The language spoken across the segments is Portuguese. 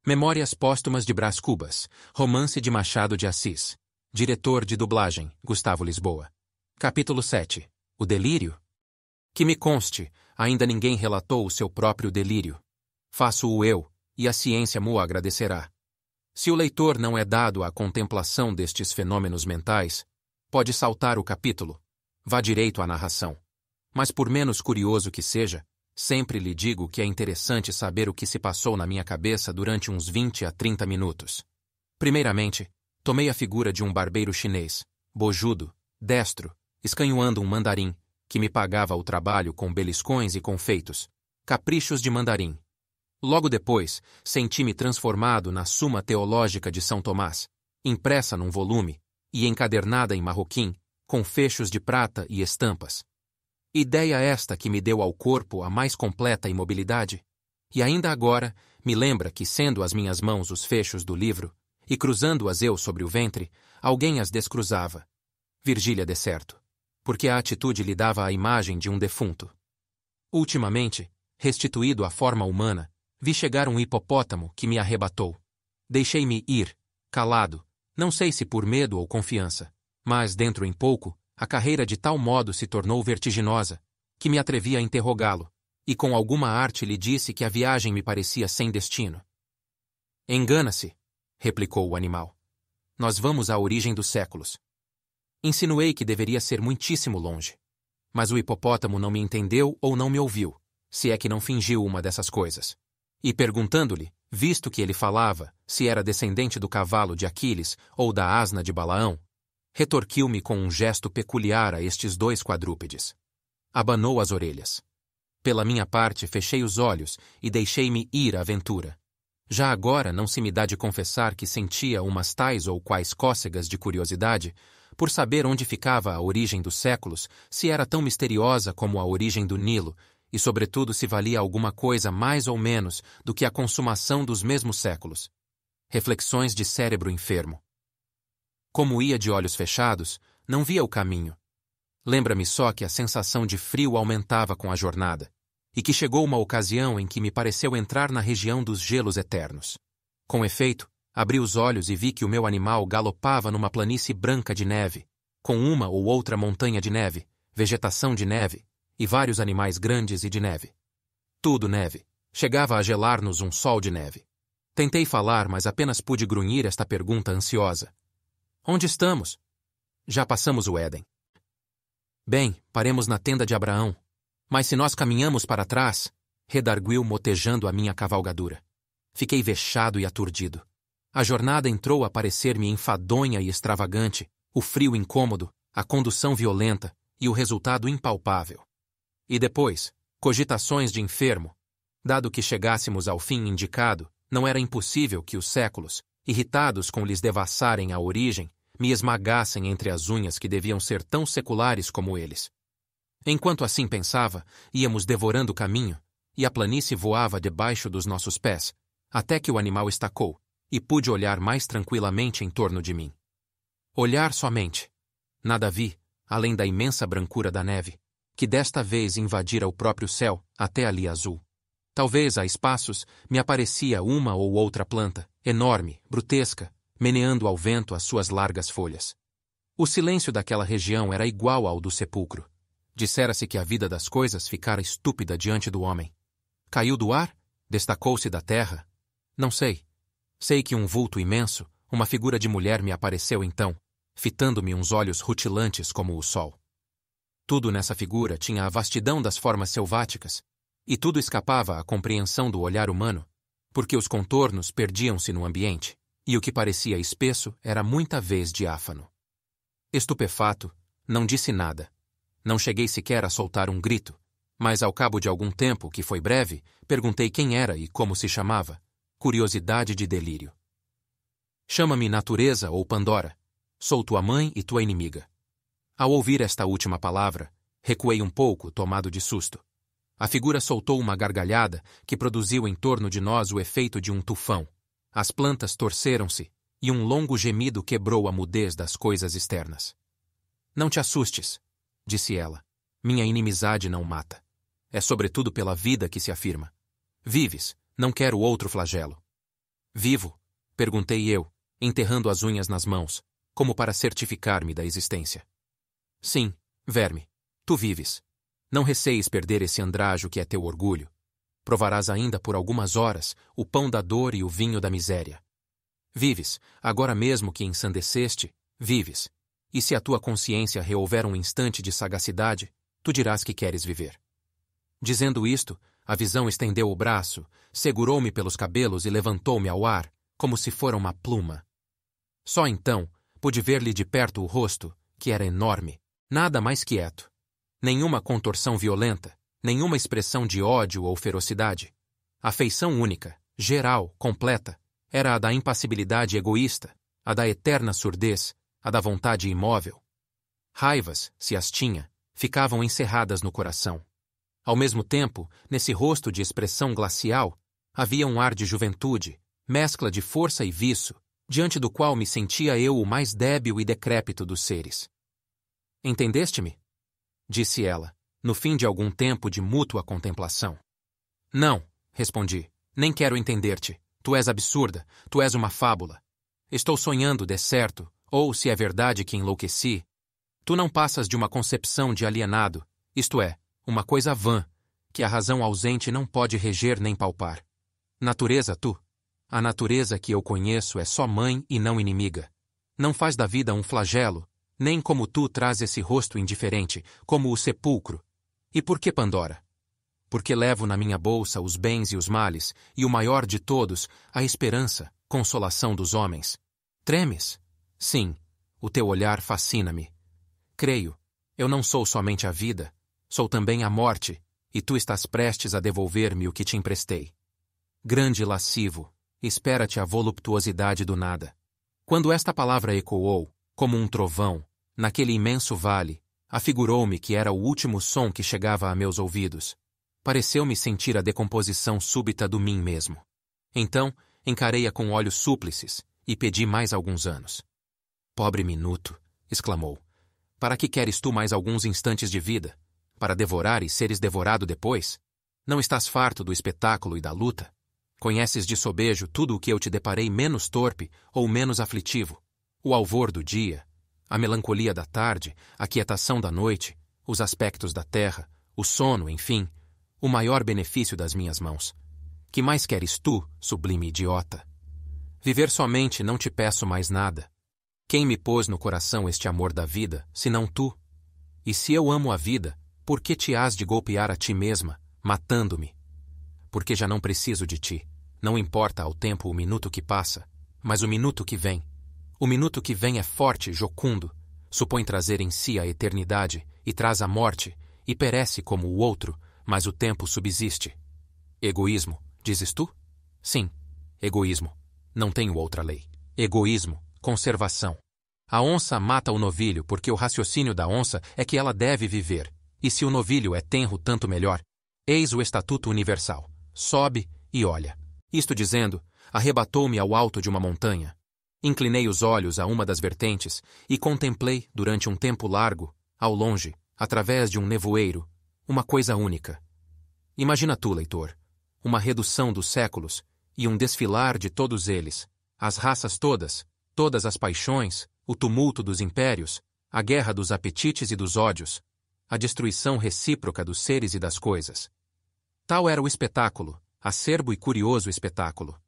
Memórias Póstumas de Brás Cubas, romance de Machado de Assis. Diretor de dublagem, Gustavo Lisboa. Capítulo 7. O delírio? Que me conste, ainda ninguém relatou o seu próprio delírio. Faço-o eu, e a ciência mo agradecerá. Se o leitor não é dado à contemplação destes fenômenos mentais, pode saltar o capítulo. Vá direito à narração. Mas por menos curioso que seja, sempre lhe digo que é interessante saber o que se passou na minha cabeça durante uns 20 a 30 minutos. Primeiramente, tomei a figura de um barbeiro chinês, bojudo, destro, escanhoando um mandarim, que me pagava o trabalho com beliscões e confeitos, caprichos de mandarim. Logo depois, senti-me transformado na Suma Teológica de São Tomás, impressa num volume e encadernada em marroquim, com fechos de prata e estampas. Ideia esta que me deu ao corpo a mais completa imobilidade, e ainda agora me lembra que, sendo as minhas mãos os fechos do livro, e cruzando-as eu sobre o ventre, alguém as descruzava. Virgília de certo, porque a atitude lhe dava a imagem de um defunto. Ultimamente, restituído à forma humana, vi chegar um hipopótamo que me arrebatou. Deixei-me ir, calado, não sei se por medo ou confiança, mas, dentro em pouco, a carreira de tal modo se tornou vertiginosa, que me atrevi a interrogá-lo, e com alguma arte lhe disse que a viagem me parecia sem destino. Engana-se, replicou o animal. Nós vamos à origem dos séculos. Insinuei que deveria ser muitíssimo longe. Mas o hipopótamo não me entendeu ou não me ouviu, se é que não fingiu uma dessas coisas. E perguntando-lhe, visto que ele falava, se era descendente do cavalo de Aquiles ou da asna de Balaão, retorquiu-me com um gesto peculiar a estes dois quadrúpedes. Abanou as orelhas. Pela minha parte, fechei os olhos e deixei-me ir à aventura. Já agora não se me dá de confessar que sentia umas tais ou quais cócegas de curiosidade, por saber onde ficava a origem dos séculos, se era tão misteriosa como a origem do Nilo, e sobretudo se valia alguma coisa mais ou menos do que a consumação dos mesmos séculos. Reflexões de cérebro enfermo. Como ia de olhos fechados, não via o caminho. Lembra-me só que a sensação de frio aumentava com a jornada, e que chegou uma ocasião em que me pareceu entrar na região dos gelos eternos. Com efeito, abri os olhos e vi que o meu animal galopava numa planície branca de neve, com uma ou outra montanha de neve, vegetação de neve, e vários animais grandes e de neve. Tudo neve. Chegava a gelar-nos um sol de neve. Tentei falar, mas apenas pude grunhir esta pergunta ansiosa. Onde estamos? Já passamos o Éden. Bem, paremos na tenda de Abraão. Mas se nós caminhamos para trás, redarguiu motejando a minha cavalgadura. Fiquei vexado e aturdido. A jornada entrou a parecer-me enfadonha e extravagante, o frio incômodo, a condução violenta e o resultado impalpável. E depois, cogitações de enfermo. Dado que chegássemos ao fim indicado, não era impossível que os séculos, irritados com lhes devassarem a origem, me esmagassem entre as unhas que deviam ser tão seculares como eles. Enquanto assim pensava, íamos devorando o caminho, e a planície voava debaixo dos nossos pés, até que o animal estacou, e pude olhar mais tranquilamente em torno de mim. Olhar somente. Nada vi, além da imensa brancura da neve, que desta vez invadira o próprio céu, até ali azul. Talvez, a espaços, me aparecia uma ou outra planta, enorme, brutesca, meneando ao vento as suas largas folhas. O silêncio daquela região era igual ao do sepulcro. Dissera-se que a vida das coisas ficara estúpida diante do homem. Caiu do ar? Destacou-se da terra? Não sei. Sei que um vulto imenso, uma figura de mulher me apareceu então, fitando-me uns olhos rutilantes como o sol. Tudo nessa figura tinha a vastidão das formas selváticas, e tudo escapava à compreensão do olhar humano, porque os contornos perdiam-se no ambiente, e o que parecia espesso era muita vez diáfano. Estupefato, não disse nada. Não cheguei sequer a soltar um grito, mas ao cabo de algum tempo, que foi breve, perguntei quem era e como se chamava. Curiosidade de delírio. Chama-me Natureza ou Pandora. Sou tua mãe e tua inimiga. Ao ouvir esta última palavra, recuei um pouco, tomado de susto. A figura soltou uma gargalhada que produziu em torno de nós o efeito de um tufão. As plantas torceram-se, e um longo gemido quebrou a mudez das coisas externas. Não te assustes, disse ela. Minha inimizade não mata. É sobretudo pela vida que se afirma. Vives, não quero outro flagelo. Vivo? Perguntei eu, enterrando as unhas nas mãos, como para certificar-me da existência. Sim, verme. Tu vives. Não receis perder esse andrajo que é teu orgulho. Provarás ainda por algumas horas o pão da dor e o vinho da miséria. Vives, agora mesmo que ensandeceste, vives. E se a tua consciência reouver um instante de sagacidade, tu dirás que queres viver. Dizendo isto, a visão estendeu o braço, segurou-me pelos cabelos e levantou-me ao ar, como se fora uma pluma. Só então pude ver-lhe de perto o rosto, que era enorme, nada mais quieto. Nenhuma contorção violenta, nenhuma expressão de ódio ou ferocidade. A feição única, geral, completa, era a da impassibilidade egoísta, a da eterna surdez, a da vontade imóvel. Raivas, se as tinha, ficavam encerradas no coração. Ao mesmo tempo, nesse rosto de expressão glacial, havia um ar de juventude, mescla de força e viço, diante do qual me sentia eu o mais débil e decrépito dos seres. Entendeste-me? Disse ela, no fim de algum tempo de mútua contemplação. Não, respondi, nem quero entender-te. Tu és absurda, tu és uma fábula. Estou sonhando, de certo, ou se é verdade que enlouqueci. Tu não passas de uma concepção de alienado, isto é, uma coisa vã, que a razão ausente não pode reger nem palpar. Natureza, tu. A natureza que eu conheço é só mãe e não inimiga. Não faz da vida um flagelo, nem como tu traz esse rosto indiferente, como o sepulcro. E por que Pandora? Porque levo na minha bolsa os bens e os males, e o maior de todos, a esperança, consolação dos homens. Tremes? Sim, o teu olhar fascina-me. Creio, eu não sou somente a vida, sou também a morte, e tu estás prestes a devolver-me o que te emprestei. Grande lascivo, espera-te a voluptuosidade do nada. Quando esta palavra ecoou, como um trovão, naquele imenso vale, afigurou-me que era o último som que chegava a meus ouvidos. Pareceu-me sentir a decomposição súbita do mim mesmo. Então, encarei-a com olhos súplices e pedi mais alguns anos. Pobre minuto, exclamou. Para que queres tu mais alguns instantes de vida? Para devorar e seres devorado depois? Não estás farto do espetáculo e da luta? Conheces de sobejo tudo o que eu te deparei menos torpe ou menos aflitivo? O alvor do dia, a melancolia da tarde, a quietação da noite, os aspectos da terra, o sono, enfim, o maior benefício das minhas mãos. Que mais queres tu, sublime idiota? Viver somente não te peço mais nada. Quem me pôs no coração este amor da vida, senão tu? E se eu amo a vida, por que te hás de golpear a ti mesma, matando-me? Porque já não preciso de ti. Não importa ao tempo o minuto que passa, mas o minuto que vem. O minuto que vem é forte, jucundo, supõe trazer em si a eternidade e traz a morte, e perece como o outro, mas o tempo subsiste. Egoísmo, dizes tu? Sim, egoísmo. Não tenho outra lei. Egoísmo, conservação. A onça mata o novilho porque o raciocínio da onça é que ela deve viver, e se o novilho é tenro, tanto melhor. Eis o estatuto universal. Sobe e olha. Isto dizendo, arrebatou-me ao alto de uma montanha. Inclinei os olhos a uma das vertentes e contemplei, durante um tempo largo, ao longe, através de um nevoeiro, uma coisa única. Imagina tu, leitor, uma redução dos séculos e um desfilar de todos eles, as raças todas, todas as paixões, o tumulto dos impérios, a guerra dos apetites e dos ódios, a destruição recíproca dos seres e das coisas. Tal era o espetáculo, acerbo e curioso espetáculo.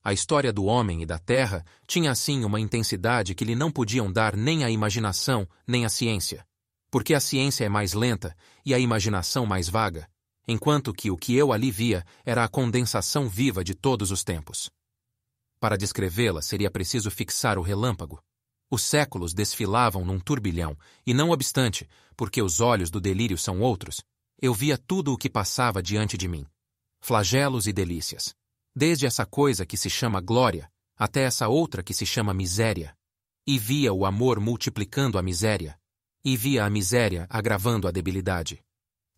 A história do homem e da terra tinha assim uma intensidade que lhe não podiam dar nem a imaginação nem a ciência, porque a ciência é mais lenta e a imaginação mais vaga, enquanto que o que eu ali via era a condensação viva de todos os tempos. Para descrevê-la seria preciso fixar o relâmpago. Os séculos desfilavam num turbilhão, e não obstante, porque os olhos do delírio são outros, eu via tudo o que passava diante de mim. Flagelos e delícias. Desde essa coisa que se chama glória, até essa outra que se chama miséria. E via o amor multiplicando a miséria. E via a miséria agravando a debilidade.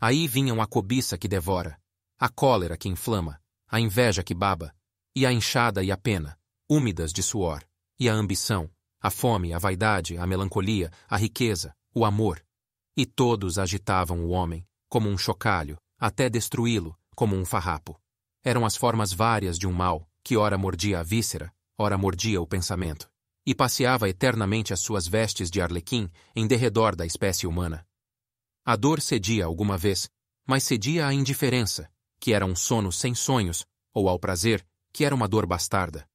Aí vinham a cobiça que devora, a cólera que inflama, a inveja que baba, e a enxada e a pena, úmidas de suor, e a ambição, a fome, a vaidade, a melancolia, a riqueza, o amor. E todos agitavam o homem, como um chocalho, até destruí-lo, como um farrapo. Eram as formas várias de um mal, que ora mordia a víscera, ora mordia o pensamento, e passeava eternamente as suas vestes de arlequim em derredor da espécie humana. A dor cedia alguma vez, mas cedia à indiferença, que era um sono sem sonhos, ou ao prazer, que era uma dor bastarda.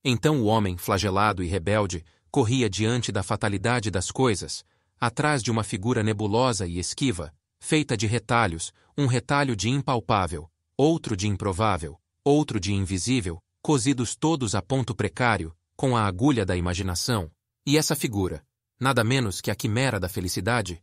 Então o homem, flagelado e rebelde, corria diante da fatalidade das coisas, atrás de uma figura nebulosa e esquiva, feita de retalhos, um retalho de impalpável, outro de improvável, outro de invisível, cosidos todos a ponto precário, com a agulha da imaginação, e essa figura, nada menos que a quimera da felicidade,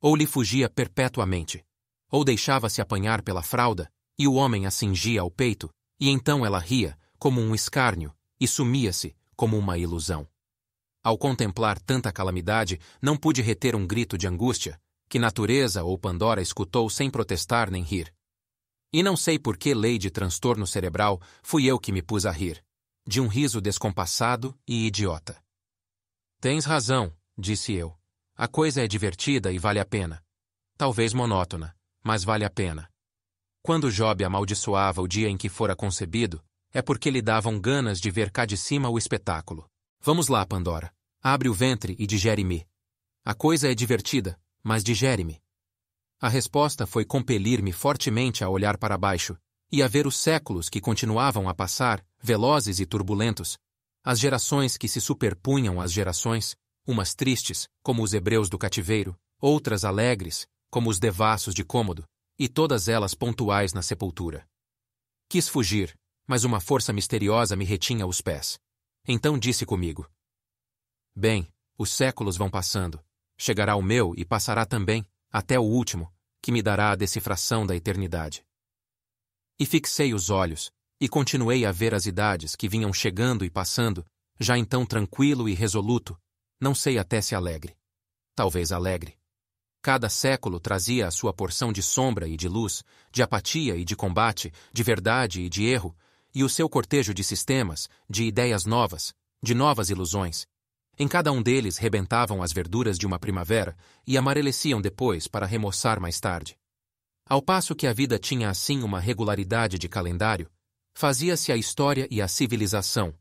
ou lhe fugia perpetuamente, ou deixava-se apanhar pela fralda, e o homem a cingia ao peito, e então ela ria, como um escárnio, e sumia-se, como uma ilusão. Ao contemplar tanta calamidade, não pude reter um grito de angústia, que natureza ou Pandora escutou sem protestar nem rir. E não sei por que lei de transtorno cerebral fui eu que me pus a rir, de um riso descompassado e idiota. Tens razão, disse eu. A coisa é divertida e vale a pena. Talvez monótona, mas vale a pena. Quando Job amaldiçoava o dia em que fora concebido, é porque lhe davam ganas de ver cá de cima o espetáculo. Vamos lá, Pandora. Abre o ventre e digere-me. A coisa é divertida, mas digere-me. A resposta foi compelir-me fortemente a olhar para baixo e a ver os séculos que continuavam a passar, velozes e turbulentos, as gerações que se superpunham às gerações, umas tristes, como os hebreus do cativeiro, outras alegres, como os devassos de Cômodo, e todas elas pontuais na sepultura. Quis fugir, mas uma força misteriosa me retinha os pés. Então disse comigo: Bem, os séculos vão passando. Chegará o meu e passará também, até o último, que me dará a decifração da eternidade. E fixei os olhos, e continuei a ver as idades que vinham chegando e passando, já então tranquilo e resoluto, não sei até se alegre. Talvez alegre. Cada século trazia a sua porção de sombra e de luz, de apatia e de combate, de verdade e de erro, e o seu cortejo de sistemas, de ideias novas, de novas ilusões. Em cada um deles rebentavam as verduras de uma primavera e amareleciam depois para remoçar mais tarde. Ao passo que a vida tinha assim uma regularidade de calendário, fazia-se a história e a civilização,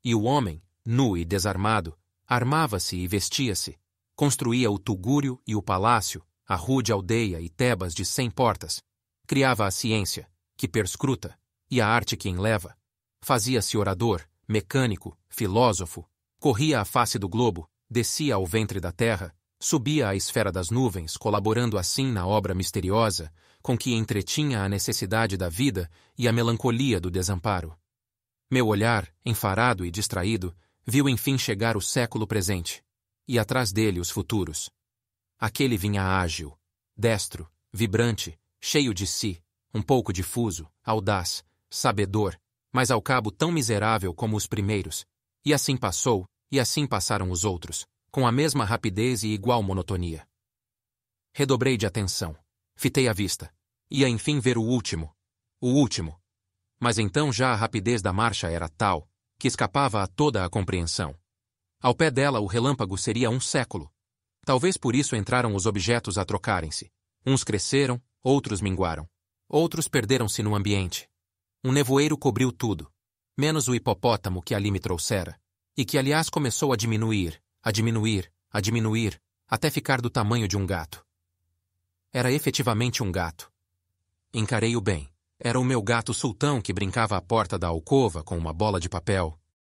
e o homem, nu e desarmado, armava-se e vestia-se, construía o tugúrio e o palácio, a rude aldeia e Tebas de 100 portas, criava a ciência, que perscruta, e a arte que enleva, fazia-se orador, mecânico, filósofo, corria a face do globo, descia ao ventre da terra, subia à esfera das nuvens, colaborando assim na obra misteriosa, com que entretinha a necessidade da vida e a melancolia do desamparo. Meu olhar, enfarado e distraído, viu enfim chegar o século presente, e atrás dele os futuros. Aquele vinha ágil, destro, vibrante, cheio de si, um pouco difuso, audaz, sabedor, mas ao cabo tão miserável como os primeiros, e assim passou, e assim passaram os outros, com a mesma rapidez e igual monotonia. Redobrei de atenção, fitei a vista, ia enfim ver o último. Mas então já a rapidez da marcha era tal, que escapava a toda a compreensão. Ao pé dela o relâmpago seria um século. Talvez por isso entraram os objetos a trocarem-se. Uns cresceram, outros minguaram. Outros perderam-se no ambiente. Um nevoeiro cobriu tudo, menos o hipopótamo que ali me trouxera, e que aliás começou a diminuir, até ficar do tamanho de um gato. Era efetivamente um gato. Encarei-o bem. Era o meu gato sultão que brincava à porta da alcova com uma bola de papel,